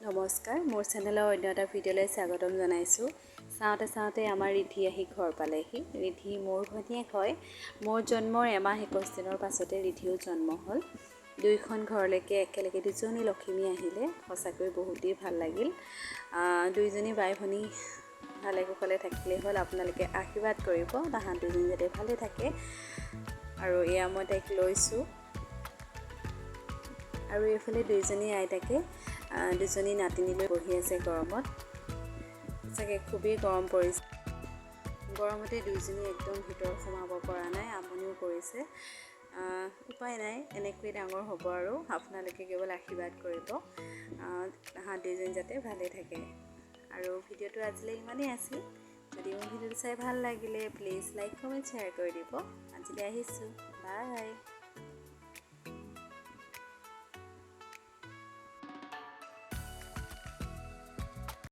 নমস্কাৰ, মোৰ চেনেলৰ অন্য এটা ভিডিঅ'লৈ স্বাগতম জনাইছোঁ। চাওঁতে আমাৰ ৰিধি আহি ঘৰ পালেহি। ৰিধি মোৰ ভনীয়েক হয়। মোৰ জন্মৰ এমাহ 21 দিনৰ পাছতে ৰিধিও জন্ম হ'ল। দুইখন ঘৰলৈকে একেলগে দুজনী লখিমী আহিলে। সঁচাকৈ বহুতেই ভাল লাগিল। দুইজনী বাই ভনী ভালে কুশলে থাকিলেই হ'ল। আপোনালোকে আশীৰ্বাদ কৰিব তাহাঁত দুজনী যাতে ভালে থাকে। আৰু এয়া মই তাইক লৈছোঁ। আৰু এইফালে দুইজনী আইতাকে দুজনী নাতিনীলৈ বহি আছে গৰমত। চাগে খুবেই গৰম পৰিছে। গৰমতে দুইজনী একদম ভিতৰত সোমাব পৰা নাই, আমনিও কৰিছে। উপায় নাই, এনেকৈ ডাঙৰ হ'ব আৰু। আপোনালোকে কেৱল আশীৰ্বাদ কৰিব তাহাঁত দুইজনী যাতে ভালে থাকে। আৰু ভিডিঅ'টো আজিলৈ ইমানেই আছিল। যদি মোৰ ভিডিঅ'টো চাই ভাল লাগিলে প্লিজ লাইক কমেণ্ট শ্বেয়াৰ কৰি দিব। আজিলৈ আহিছোঁ, বাই।